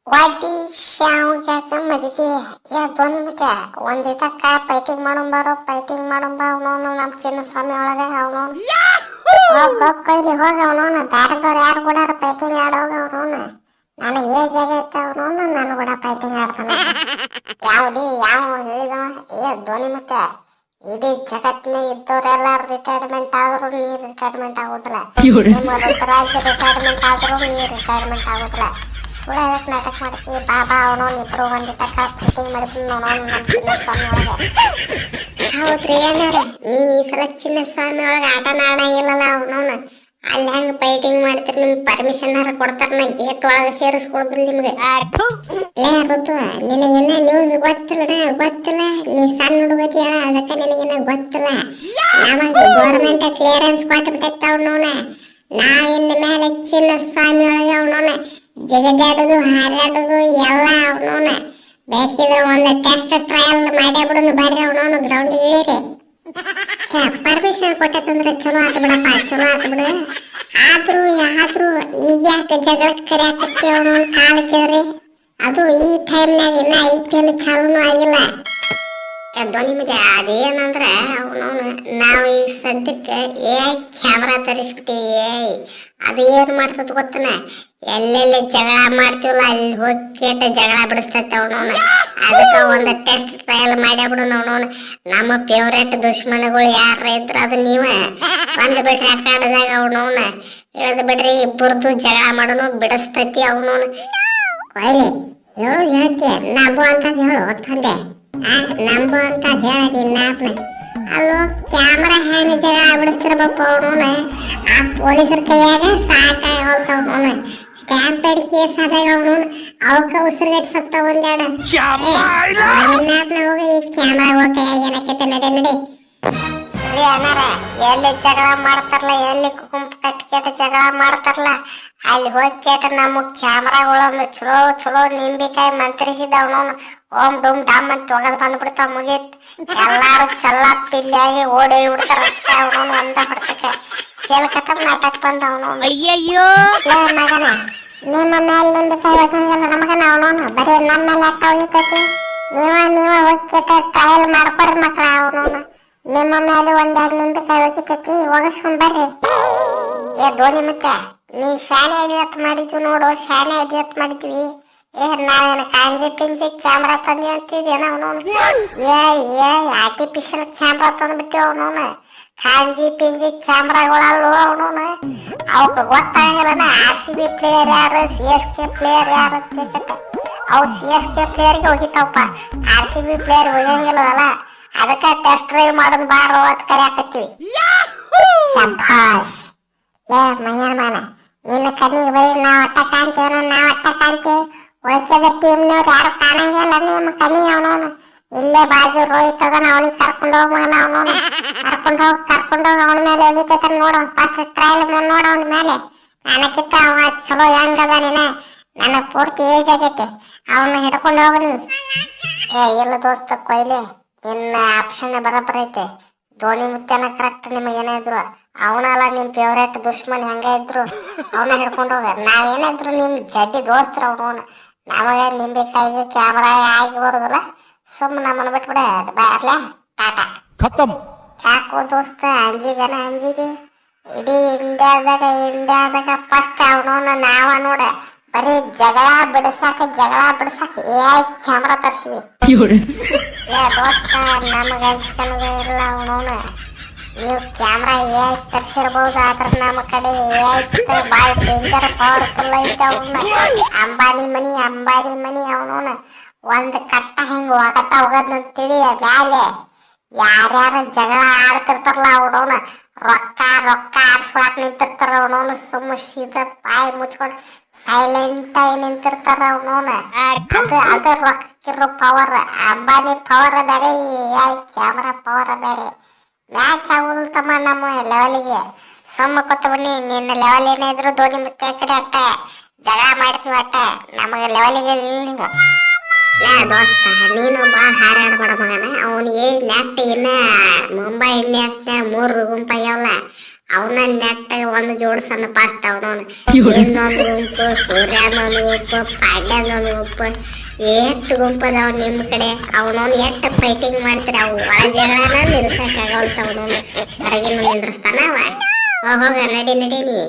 ವಾಟಿ ಶಾವ್ಗ್ಯಾಕ ಮಜ್ಜಿಗೆ ಧ್ವನಿ ಮತ್ತೆ ಒಂದಿಟಕ್ಕ ಫೈಟಿಂಗ್ ಮಾಡೋಣ ಬಾರೋ ಫೈಟಿಂಗ್ ಮಾಡೋಣ ಬಾ ಅವನವನು ನಮ್ಮ ಚಿನ್ನಸ್ವಾಮಿ ಒಳಗೆ ಅವನವನು ಹೋಗ್ ಕೈಲಿ ಹೋಗ ಅವನವನು ಬ್ಯಾರದವ್ರು ಯಾರು ಕೂಡ ಫೈಟಿಂಗ್ ಆಡೋಗ ಅವನವನು ನನಗೆ ಏಜ್ ಆಗೈತೆ ಅವನವನು ನಾನು ಕೂಡ ಫೈಟಿಂಗ್ ಆಡ್ತಾನೆ ಯಾವ ಹೇಳಿದವ ಧ್ವನಿ ಮತ್ತೆ ಇಡೀ ಜಗತ್ತಿನಾಗ ಇದ್ದವರೆಲ್ಲ ರಿಟೈರ್ಮೆಂಟ್ ಆದ್ರೂ ನೀ ರಿಟೈರ್ಮೆಂಟ್ ಆಗೋದಿಲ್ಲ ನಿಮ್ಮ ಋತುರಾಜ್ ರಿಟೈರ್ಮೆಂಟ್ ಆದ್ರೂ ನೀ ರಿಟೈರ್ಮೆಂಟ್ ಆಗೋದಿಲ್ಲ ಸುಳ್ಳು ಅದಕ್ಕೆ ನಾಟಕ ಮಾಡ್ತೀವಿ ಬಾಬಾ ಅವನವನು ಇಬ್ರು ಒಂದಿಟ್ಟ ಫಿಟ್ಟಿಂಗ್ ಮಾಡಿಬಿಟ್ಟು ನೋಡೋನು ನಮ್ಮ ಚಿನ್ನಸ್ವಾಮಿ ಒಳಗೆ ಹೌದ್ರಿ ಏನಾರ ನೀವು ಈ ಸಲ ಚಿನ್ನಸ್ವಾಮಿ ಒಳಗೆ ಆಟನ ಆಡಂಗಿಲ್ಲಲ್ಲ ಅವನವನು ಅಲ್ಲಿ ಹೆಂಗೆ ಫೈಟಿಂಗ್ ಮಾಡ್ತೀರಿ ನಿಮ್ಗೆ ಪರ್ಮಿಷನ್ ಕೊಡ್ತಾರ ನಾ ಗೇಟ್ ಒಳಗೆ ಸೇರಿಸ್ಕೊಳ್ದ್ರಿ ನಿಮ್ಗೆ ಲೇ ಋತು ನಿನಗಿನ್ನ ನ್ಯೂಸ್ ಗೊತ್ತಿಲ್ಲ ನೀ ಸಣ್ಣ ಹುಡುಗತಿ ಹೇಳ ಅದಕ್ಕೆ ನಿನಗಿನ್ನ ಗೊತ್ತಿಲ್ಲ ನಮಗೆ ಗೌರ್ಮೆಂಟ್ ಕ್ಲಿಯರೆನ್ಸ್ ಕೊಟ್ಬಿಟ್ಟೈತೆ ಅವನವನ ನಾವಿಂದ ಮೇಲೆ ಚಿನ್ನಸ್ವಾಮಿ ಒಳಗೆ ಅವನವನ ಜಗದಾಡೋದು ಹಾರಾಡೋದು ಎಲ್ಲ ಅವನವನ ಬೇಕಿದ್ರೆ ಒಂದು ಟೆಸ್ಟ್ ಟ್ರಯಲ್ ಮಾಡೇ ಬಿಡೋನು ಬರ್ರಿ ಅವನವನು ಗ್ರೌಂಡಿಗೆ ಇಳೀರಿ ಪರ್ಮಿಷನ್ ಕೊಟ್ಟಂದ್ರೆ ಚಲೋ ಆತು ಬಿಡಪ್ಪ ಚಲೋ ಆತು ಬಿಡು ಆದ್ರೂ ಈಗ ಯಾಕೆ ಜಗಳಕ್ಕೆ ಕರಿಯಾಕತ್ತಿ ಅವನವನು ಕಾಲು ಕೇಳ್ರಿ ಅದು ಈ ಟೈಮ್ನಾಗ ಇನ್ನ IPL ಚಾಲೂನು ಆಗಿಲ್ಲ ಧ್ವನಿ ಮತ್ತೆ ಅದೇನಂದ್ರೆ ಅವನವನು ನಾವು ಈಗ ಸದ್ಯಕ್ಕೆ ಕ್ಯಾಮ್ರಾ ತರಿಸ್ಬಿಟ್ಟಿವಿ ಅದು ಏನು ಮಾಡ್ತದ ಗೊತ್ತನ ಎಲ್ಲೆಲ್ಲಿ ಜಗಳ ಮಾಡ್ತೀವಲ್ಲ ಅಲ್ಲಿ ಹೋಗಿ ಕೇಟ ಜಗಳ ಬಿಡಿಸ್ತೈತೆ ಅವನವನು ಅದಕ್ಕೆ ಒಂದು ಟೆಸ್ಟ್ ಟ್ರಯಲ್ ಮಾಡ್ಯಾಬಿಡು ಅವನವನು ನಮ್ಮ ಫೇವ್ರೇಟ್ ದುಶ್ಮನಗಳು ಯಾರ ಇದ್ರ ಅದು ನೀವೇ ಬಂದು ಬಿಡ್ರಿ ಆಟಾಡದಾಗ ಅವನವನ ಇಳಿದು ಬಿಡ್ರಿ ಇಬ್ಬರದು ಜಗಳ ಮಾಡೋನು ಬಿಡಿಸ್ತೈತಿ ಅವನವನು ಕೊಯ್ಲಿ ಹೇಳ್ತಿ ನಂಬು ಅಂತ ಹೇಳು ತಂದೆ ನಂಬು ಅಂತ ಹೇಳಿ ನಾಪ್ನ ಅಲ್ಲೋ ಕ್ಯಾಮ್ರಾ ಹ್ಯಾಂಡ್ ಜಗಳ ಬಿಡಿಸ್ತಿರ್ಬೇಕು ಅವನವನ ಆ ಪೊಲೀಸರ ಕೈಯಾಗ ಸಾಕಾಗಿ ಹೋಗ್ತಾವನವನ ಸ್ಟ್ಯಾಂಪ್ ಪೇಡ್ ಕೇಸ್ ಆದಾಗ ಅವನವನು ಅವಕ್ಕ ಉಸಿರುಗಟ್ಟಿ ಸತ್ತ ಒಂದೆರಡು ನಾಪ್ನ ಹೋಗಿ ಈ ಕ್ಯಾಮ್ರಾಗಳ ಕೈಯಾಗ ಏನಕ್ಕೈತೆ ನಡಿ ಎಲ್ಲಿ ಜಗಳ ಮಾಡ್ತಾರಲ್ಲ ಎಲ್ಲಿ ಗುಂಪು ಕಟ್ಕೇಟ ಜಗಳ ಮಾಡ್ತಾರಲ್ಲ ಅಲ್ಲಿ ಹೋಗಿ ಕೇಟ ನಮ್ಮ ಕ್ಯಾಮ್ರಾಗಳೊಂದು ಚಲೋ ನಿಂಬಿಕಾಯಿ ಮಂತ್ರಿಸಿದವನು ಓಂ ಡೂಮ್ ಡಾಮ್ ಅಂತ ತೊಗದ್ ಬಂದ್ಬಿಡ್ತಾವ ಮುಗೀತ್ ಎಲ್ಲಾರು ಚಲ್ಲ ಪಿಲ್ಲಿಯಾಗಿ ಓಡಿ ಬಿಡ್ತಾರ ಅವನವನು ಒಂದ ಹೊಡ್ತಕ್ಕೆ ಕೇಳ್ಕತ್ತ ನಾಟಕ ಬಂದ ಅವನವನು ಅಯ್ಯಯ್ಯೋ ಮಗನ ನಿಮ್ಮ ಮೇಲೆ ನಿಂಬಿಕಾಯಿ ಹೋಗಂಗಿಲ್ಲ ನಮಗನ ಅವನವನು ಬರೀ ನಮ್ಮ ಮೇಲೆ ಅಟ್ಟ ಹೋಗಿತೈತಿ ನೀವ ಹೋಗಿ ಕೇಟ ಟ್ರಯಲ್ ಮಾಡ್ಕೊರಿ ಮಕ್ಳ ಅವನವನು ನಿಮ್ಮ ಮೇಲೆ ಒಂದೆರಡು ನಿಂಬಿಕಾಯಿ ಹೋಗಿತೈತಿ ಹೋಗಿಸ್ಕೊಂಡ್ ಬರ್ರಿ ಧ್ವನಿ ಮತ್ತೆ ನೀ ಶಾನೆ ಅಡಿಯತ್ ಮಾಡಿದ್ವಿ ನೋಡು ಶಾನೆ ಅಡಿಯತ್ ಮಾಡಿದ್ವಿ ನಾವೇನು ಕಾಂಜಿ ಪಿಂಜಿ ಕ್ಯಾಮ್ರಾ ತಂದಿ ಅಂತಿದ್ದೇನ ಅವನವನು ಆರ್ಟಿಫಿಷಿಯಲ್ ಕ್ಯಾಮ್ರಾ ತಂದ್ಬಿಟ್ಟಿವ್ ಅವನವನು ಕಾಂಜಿ ಪಿಂಜಿ ಕ್ಯಾಮ್ರಾಗಳಲ್ಲೂ ಅವನವನು ಅವಕ್ಕೆ ಗೊತ್ತಾಗಲ್ಲ RCB ಪ್ಲೇಯರ್ ಯಾರು CSK ಪ್ಲೇಯರ್ ಯಾರು ಅಂತ ಅವು CSK ಪ್ಲೇಯರ್ಗೆ ಹೋಗಿತಾವಪ್ಪ RCB ಪ್ಲೇಯರ್ ಹೋಗಂಗಿಲ್ಲವಲ್ಲ ಅದಕ್ಕೆ ಟೆಸ್ಟ್ ಡ್ರೈವ್ ಮಾಡೋಣ ಬಾರೋ ಅಂತ ಕರೆಯಾಕತ್ತೀವಿ ಶಭಾಷ್ ಮಂಗನ ಮಾನ ನಿನ್ನ ಕಣ್ಣಿಗೆ ಬರೀ ನಾವು ಅಟ್ಟ ಕಾಣ್ತೀವಿ ಉಳಿಕೆದ ಟೀಮ್ನವ್ರು ಯಾರು ಕಾಣಂಗಿಲ್ಲ ನಿಮ್ಮ ಕಣ್ಣಿಗೆ ಅವನವನು ಇಲ್ಲೇ ಬಾಜು ರೋಹಿತ್ ಅದನ್ನ ಅವನಿಗೆ ಕರ್ಕೊಂಡು ಹೋಗ್ಮನ ಅವನವನು ಕರ್ಕೊಂಡೋಗಿ ಅವನ ಮೇಲೆ ಹೋಗಿತೈತ ನೋಡು ಫಸ್ಟ್ ಟ್ರಯಲ್ ನೋಡು ಅವನ ಮೇಲೆ ನನಗಿಂತ ಅವ ಚಲೋ ಹೆಂಗ್ ಅದಾನೇನ ನನಗೆ ಪೂರ್ತಿ ಏಜ್ ಆಗೈತೆ ಅವನ್ನ ಹಿಡ್ಕೊಂಡು ಹೋಗ್ರಿ ಇಲ್ಲ ದೋಸ್ತ ಕೊಯ್ಲಿ ನಿನ್ನ ಆಪ್ಷನ್ ಬರಬರೈತೆ ಧೋನಿ ಮುತ್ಯನ ಕರೆಕ್ಟ್ ನಿಮಗೆ ಏನೇ ಇದ್ರು ಅವನಲ್ಲ ನಿಮ್ಮ ಫೇವ್ರೇಟ್ ದುಶ್ಮನ್ ಹೆಂಗ ಇದ್ರು ಅವನ ಹಿಡ್ಕೊಂಡು ಹೋಗ ನಾವೇನಿದ್ರು ನಿಮ್ಮ ಜಡ್ಡಿ ದೋಸ್ತರ ಅವನು ನಮಗೆ ನಿಂಬೆಕಾಯಿಗೆ ಕ್ಯಾಮ್ರಾ ಆಗಿ ಬರೋದಿಲ್ಲ ಸುಮ್ಮನೆ ನಮ್ಮನ್ನ ಬಿಟ್ಬಿಡ ಬಾರ್ಲೆ ಟಾಟಾ ಖತಮ್ ಯಾಕೋ ದೋಸ್ತ ಅಂಜಿದಿ ಇಡೀ ಇಂಡಿಯಾದಾಗ ಫಸ್ಟ್ ಅವನವನ್ನ ನಾವ ನೋಡ ಬರೀ ಜಗಳ ಬಿಡ್ಸಾಕ ಕ್ಯಾಮ್ರಾ ತರ್ಸಿವಿ ದೋಸ್ತ ನಮಗೆ ಅಂಜಿಕನಗ ಇಲ್ಲ ಅವನವನ ನೀವು ಕ್ಯಾಮ್ರಾ ತರ್ಸಿರ್ಬೋದು ಆದ್ರೆ ನಮ್ಮ ಕಡೆ ಭಾಳ ಡೇಂಜರ್ ಪವರ್ಫುಲ್ ಐತೆ ಅವನ್ನ ಅಂಬಾನಿ ಮನಿ ಅವನವನ ಒಂದು ಕಟ್ಟ ಹಿಂಗೆ ಹೋಗೋದಂತೇಳಿ ಮ್ಯಾಲೆ ಯಾರ್ಯಾರ ಜಗಳ ಆಡ್ತಿರ್ತಾರಲ್ಲ ಅವನವನ ರೊಕ್ಕ ಆಡ್ಸ್ಕೊಳಕ್ ನಿಂತಿರ್ತಾರ ಅವನವನು ಸುಮ್ಮ ಸೀದಾ ಬಾಯಿ ಮುಚ್ಕೊಂಡು ಸೈಲೆಂಟ್ ಆಗಿ ನಿಂತಿರ್ತಾರ ಅವನವನ ಅದು ರೊಕ್ಕಿರೋ ಪವರ್ ಅಂಬಾನಿ ಪವರ್ ಬೇರೆ ಕ್ಯಾಮ್ರಾ ಪವರ್ ಬೇರೆ ಮ್ಯಾಚ್ ಆಗುದಿಲ್ಲ ತಮ್ಮ ನಮ್ಮ ಲೆವೆಲ್ಗೆ ಸುಮ್ಮ ಕೂತ್ಬಿಡಿ ನಿನ್ನ ಲೆವೆಲ್ ಏನೇ ಇದ್ರು ಧೋನಿ ಮುತ್ತೆ ಕಡೆ ಅಟ್ಟ ಜಗಳ ಮಾಡ್ತೀವಿ ಅಟ್ಟ ನಮಗೆ ಲೆವೆಲ್ಗೆ ನೀವು ದೋಸ್ತ ನೀನು ಭಾಳ ಹಾರಾಡಬೇಡ ಮಗನ ಅವನಿಗೆ ನೆಟ್ ಇನ್ನ ಮುಂಬೈ ಇಂಡಿಯನ್ಸ್ನ 3 ಗುಂಪಾಗ್ಯಾವಲ್ಲ ಅವನ ನೆಟ್ಟಾಗ ಒಂದು ಜೋಡ್ಸನ್ನ ಫಾಸ್ಟ್ ಅವನವನು ಇಂದೊಂದು ಗುಂಪು ಸೂರ್ಯನೊಂದು ಗುಂಪು ಪಾಂಡ್ಯನೊಂದು ಗುಂಪು ಎಷ್ಟು ಗುಂಪು ಅದಾವ ನಿಮ್ಮ ಕಡೆ ಅವನವನು ಎಷ್ಟು ಫೈಟಿಂಗ್ ಮಾಡ್ತಾರೆ ಅವು ಒಳಗೆಲ್ಲ ನಿಲ್ಸಕ್ಕಾಗಲ್ತ ಅವನವನು ಹೊರಗಿನ ನಿಂದ್ರಸ್ತಾನ ಅವ ಹೋಗ ನಡಿ ನಡಿ ನೀ